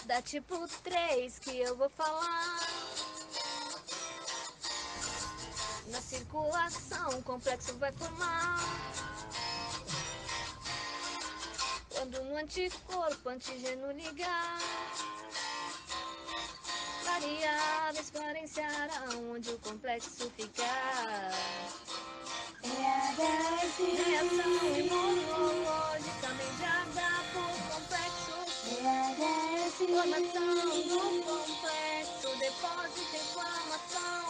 Da tipo 3 que eu vou falar. Na circulação, o complexo vai formar. Quando no anticorpo, antígeno ligar, variáveis florenciarão onde o complexo ficar. Reação imunológica mediada por complexos. Formação do complexo, depósito, inflamação.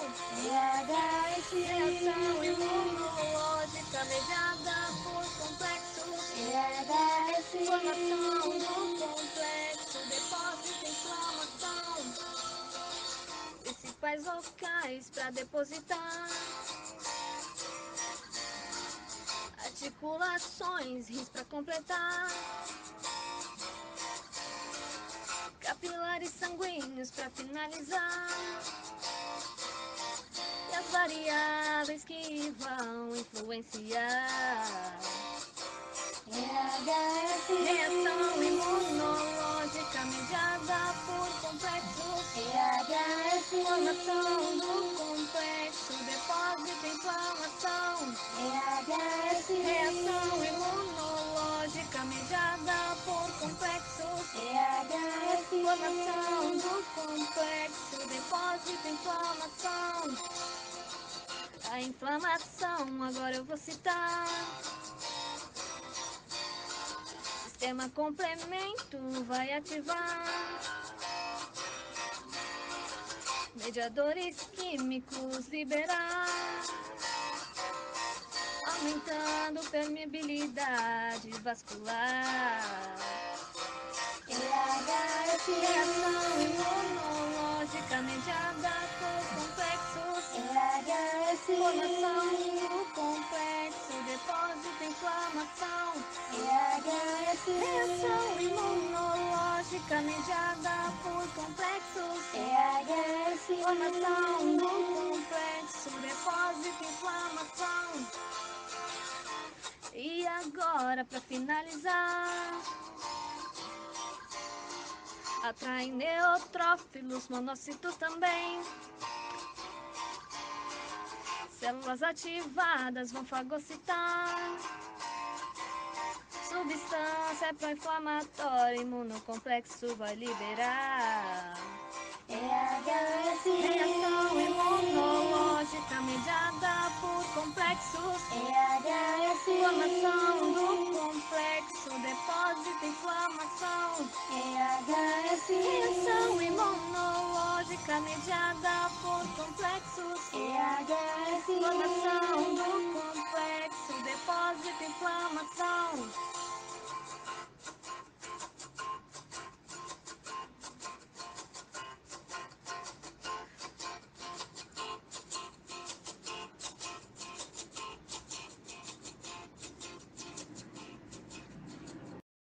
Reação imunológica mediada por complexos. Formação do complexo, depósito, inflamação. Principais locais para depositar. Articulações, rins para completar. Capilares sanguíneos para finalizar. E as variáveis que vão influenciar. Reação imunológica mediada por complexos. Formação do complexo, depósito, inflamação. Reação imunológica mediada por complexos. Formação do complexo, depósito, inflamação. A inflamação, agora eu vou citar. Sistema complemento vai ativar. Mediadores químicos liberar. Aumentando permeabilidade vascular. Reação imunológica mediada por complexos. Formação do complexo, depósito, inflamação. Reação imunológica mediada por complexos. Formação do complexo, depósito, inflamação. E agora, para finalizar, atraem neutrófilos, monócitos também. Células ativadas vão fagocitar. Substância pró-inflamatória, imunocomplexo vai liberar. Reação imunológica mediada por complexos. Formação do complexo, depósito, inflamação. Reação imunológica mediada por complexos. Formação do complexo, depósito, inflamação.